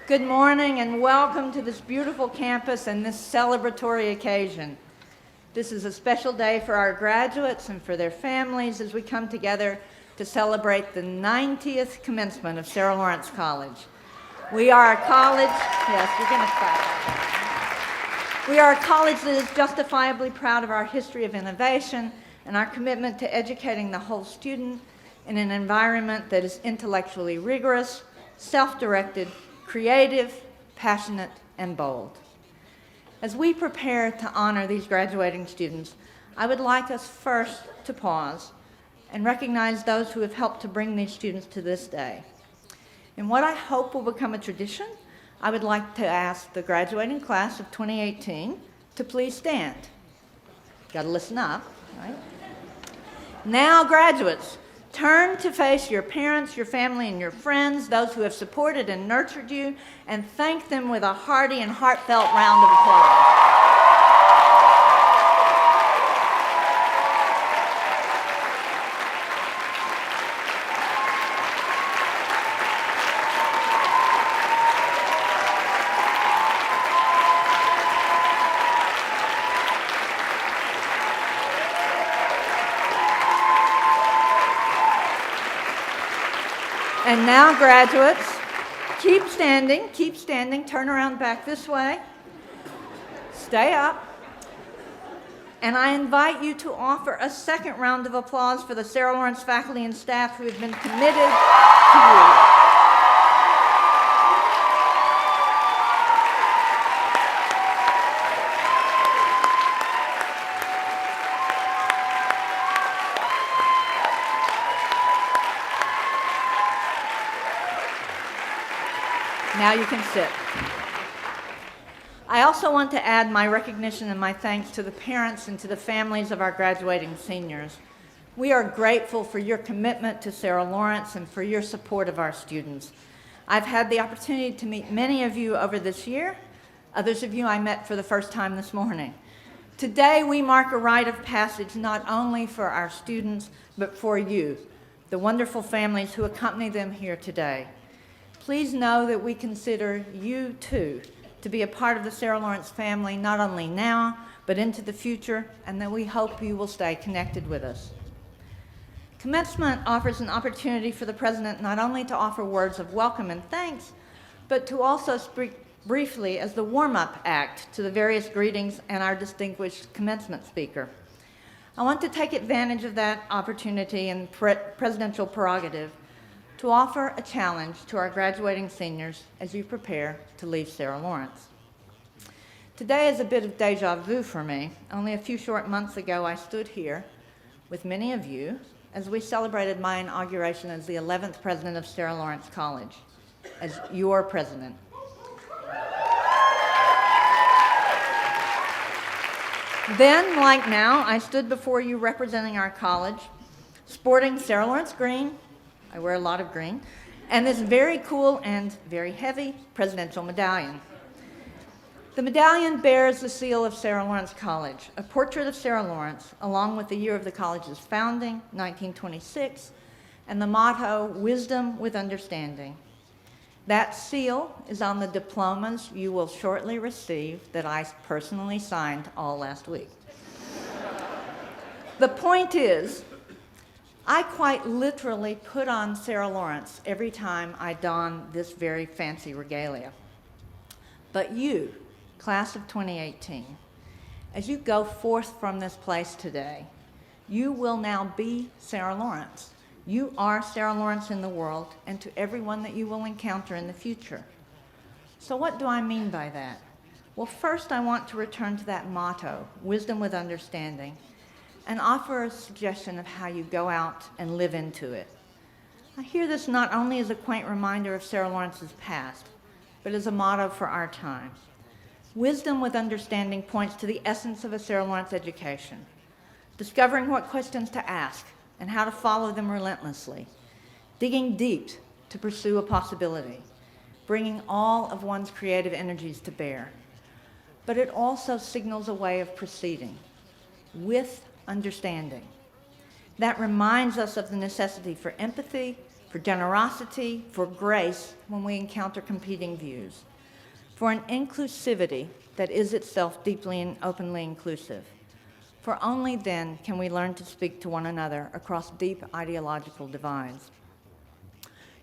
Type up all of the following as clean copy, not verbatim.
Good morning and welcome to this beautiful campus and this celebratory occasion. This is a special day for our graduates and for their families as we come together to celebrate the 90th commencement of Sarah Lawrence College. We are a college, yes, you're going to clap. We are a college that is justifiably proud of our history of innovation and our commitment to educating the whole student in an environment that is intellectually rigorous, self-directed, creative, passionate, and bold. As we prepare to honor these graduating students, I would like us first to pause and recognize those who have helped to bring these students to this day. In what I hope will become a tradition, I would like to ask the graduating class of 2018 to please stand. Got to listen up, right? Now, graduates, turn to face your parents, your family, and your friends, those who have supported and nurtured you, and thank them with a hearty and heartfelt round of applause. And now, graduates, keep standing, turn around back this way, stay up, and I invite you to offer a second round of applause for the Sarah Lawrence faculty and staff who have been committed to you. Now you can sit. I also want to add my recognition and my thanks to the parents and to the families of our graduating seniors. We are grateful for your commitment to Sarah Lawrence and for your support of our students. I've had the opportunity to meet many of you over this year. Others of you I met for the first time this morning. Today we mark a rite of passage not only for our students, but for you, the wonderful families who accompany them here today. Please know that we consider you, too, to be a part of the Sarah Lawrence family, not only now, but into the future, and that we hope you will stay connected with us. Commencement offers an opportunity for the President not only to offer words of welcome and thanks, but to also speak briefly as the warm-up act to the various greetings and our distinguished commencement speaker. I want to take advantage of that opportunity and presidential prerogative to offer a challenge to our graduating seniors as you prepare to leave Sarah Lawrence. Today is a bit of deja vu for me. Only a few short months ago, I stood here with many of you as we celebrated my inauguration as the 11th president of Sarah Lawrence College, as your president. Then, like now, I stood before you representing our college, sporting Sarah Lawrence green, I wear a lot of green, and this very cool and very heavy presidential medallion. The medallion bears the seal of Sarah Lawrence College, a portrait of Sarah Lawrence, along with the year of the college's founding, 1926, and the motto, "Wisdom with Understanding." That seal is on the diplomas you will shortly receive that I personally signed all last week. The point is, I quite literally put on Sarah Lawrence every time I don this very fancy regalia. But you, class of 2018, as you go forth from this place today, you will now be Sarah Lawrence. You are Sarah Lawrence in the world and to everyone that you will encounter in the future. So what do I mean by that? Well, first I want to return to that motto, wisdom with understanding, and offer a suggestion of how you go out and live into it. I hear this not only as a quaint reminder of Sarah Lawrence's past, but as a motto for our time. Wisdom with understanding points to the essence of a Sarah Lawrence education, discovering what questions to ask and how to follow them relentlessly, digging deep to pursue a possibility, bringing all of one's creative energies to bear. But it also signals a way of proceeding with understanding. That reminds us of the necessity for empathy, for generosity, for grace when we encounter competing views, for an inclusivity that is itself deeply and openly inclusive. For only then can we learn to speak to one another across deep ideological divides.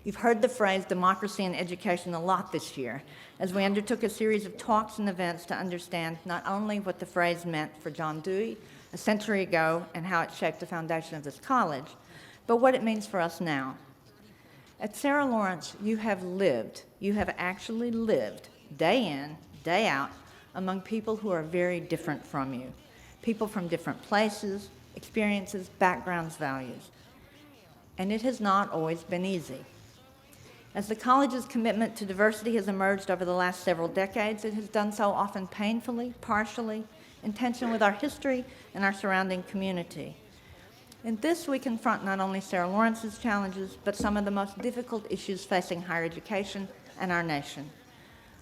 You've heard the phrase democracy in education a lot this year, as we undertook a series of talks and events to understand not only what the phrase meant for John Dewey a century ago and how it shaped the foundation of this college, but what it means for us now. At Sarah Lawrence, you have actually lived, day in, day out, among people who are very different from you. People from different places, experiences, backgrounds, values. And it has not always been easy. As the college's commitment to diversity has emerged over the last several decades, it has done so often painfully, partially, in tension with our history and our surrounding community. In this, we confront not only Sarah Lawrence's challenges, but some of the most difficult issues facing higher education and our nation.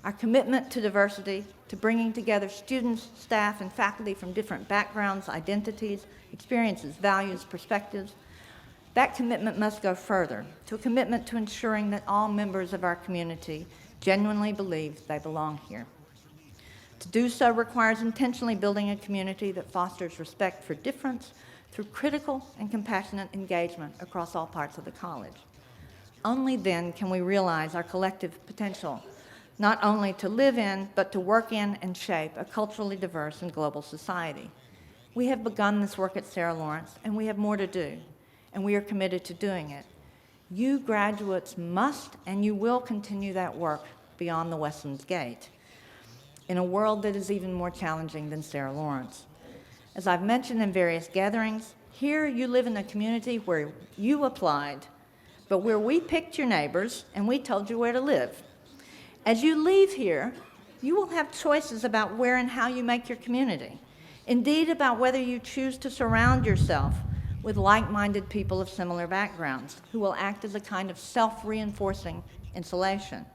Our commitment to diversity, to bringing together students, staff, and faculty from different backgrounds, identities, experiences, values, perspectives, that commitment must go further, to a commitment to ensuring that all members of our community genuinely believe they belong here. To do so requires intentionally building a community that fosters respect for difference through critical and compassionate engagement across all parts of the college. Only then can we realize our collective potential, not only to live in, but to work in and shape a culturally diverse and global society. We have begun this work at Sarah Lawrence, and we have more to do, and we are committed to doing it. You graduates must and you will continue that work beyond the Westlands Gate, in a world that is even more challenging than Sarah Lawrence. As I've mentioned in various gatherings, here you live in a community where you applied, but where we picked your neighbors and we told you where to live. As you leave here, you will have choices about where and how you make your community. Indeed, about whether you choose to surround yourself with like-minded people of similar backgrounds who will act as a kind of self-reinforcing insulation.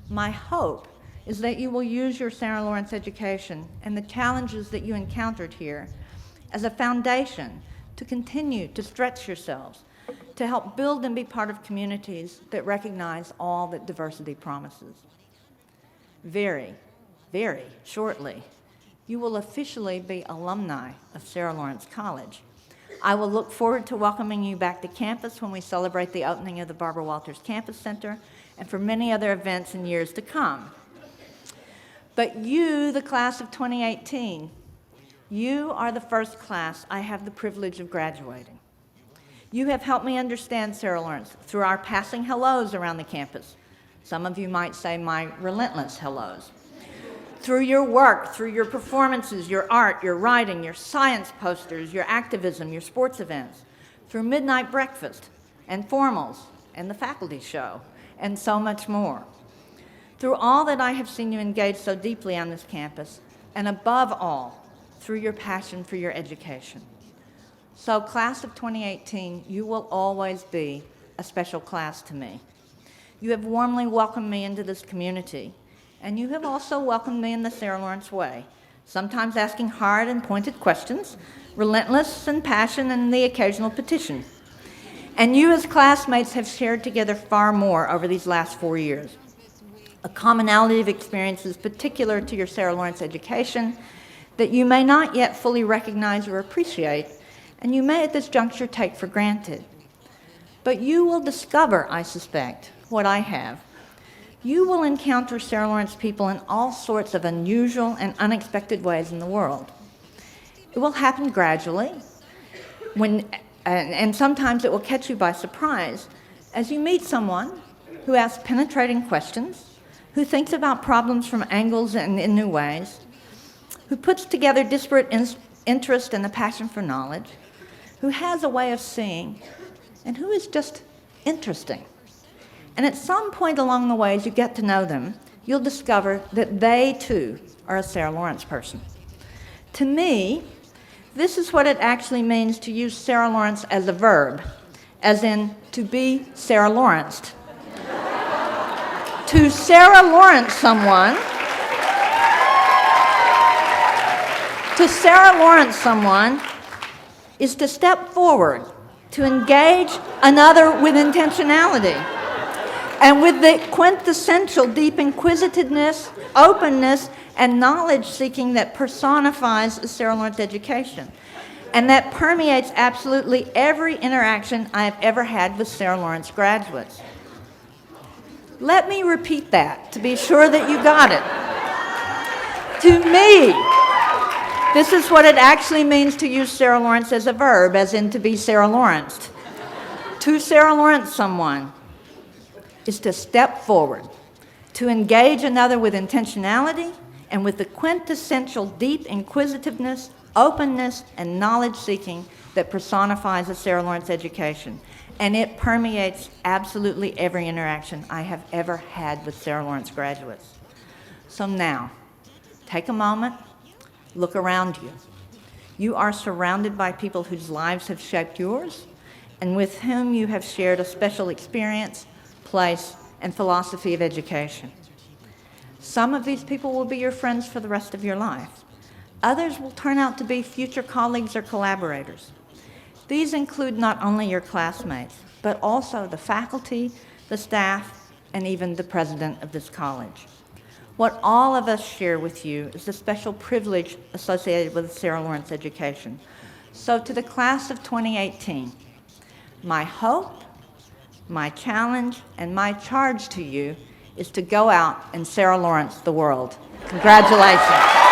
My hope is that you will use your Sarah Lawrence education and the challenges that you encountered here as a foundation to continue to stretch yourselves, to help build and be part of communities that recognize all that diversity promises. Very, very shortly, you will officially be alumni of Sarah Lawrence College. I will look forward to welcoming you back to campus when we celebrate the opening of the Barbara Walters Campus Center and for many other events in years to come. But you, the class of 2018, you are the first class I have the privilege of graduating. You have helped me understand Sarah Lawrence through our passing hellos around the campus. Some of you might say my relentless hellos. Through your work, through your performances, your art, your writing, your science posters, your activism, your sports events, through midnight breakfast and formals and the faculty show, and so much more. Through all that I have seen you engage so deeply on this campus, and above all, through your passion for your education. So, class of 2018, you will always be a special class to me. You have warmly welcomed me into this community, and you have also welcomed me in the Sarah Lawrence way, sometimes asking hard and pointed questions, relentless in passion and the occasional petition. And you as classmates have shared together far more over these last 4 years. A commonality of experiences particular to your Sarah Lawrence education that you may not yet fully recognize or appreciate, and you may at this juncture take for granted. But you will discover, I suspect, what I have. You will encounter Sarah Lawrence people in all sorts of unusual and unexpected ways in the world. It will happen gradually, and sometimes it will catch you by surprise as you meet someone who asks penetrating questions, who thinks about problems from angles and in new ways, who puts together disparate interest and a passion for knowledge, who has a way of seeing, and who is just interesting. And at some point along the way, as you get to know them, you'll discover that they, too, are a Sarah Lawrence person. To me, this is what it actually means to use Sarah Lawrence as a verb, as in to be Sarah Lawrenced. To Sarah Lawrence someone, is to step forward, to engage another with intentionality, and with the quintessential deep inquisitiveness, openness, and knowledge-seeking that personifies the Sarah Lawrence education, and that permeates absolutely every interaction I have ever had with Sarah Lawrence graduates. Let me repeat that to be sure that you got it. To me, this is what it actually means to use Sarah Lawrence as a verb, as in to be Sarah Lawrenced. To Sarah Lawrence someone is to step forward, to engage another with intentionality and with the quintessential deep inquisitiveness, openness, and knowledge-seeking that personifies a Sarah Lawrence education. And it permeates absolutely every interaction I have ever had with Sarah Lawrence graduates. So now, take a moment, look around you. You are surrounded by people whose lives have shaped yours and with whom you have shared a special experience, place, and philosophy of education. Some of these people will be your friends for the rest of your life. Others will turn out to be future colleagues or collaborators. These include not only your classmates, but also the faculty, the staff, and even the president of this college. What all of us share with you is the special privilege associated with the Sarah Lawrence education. So to the class of 2018, my hope, my challenge, and my charge to you is to go out and Sarah Lawrence the world. Congratulations.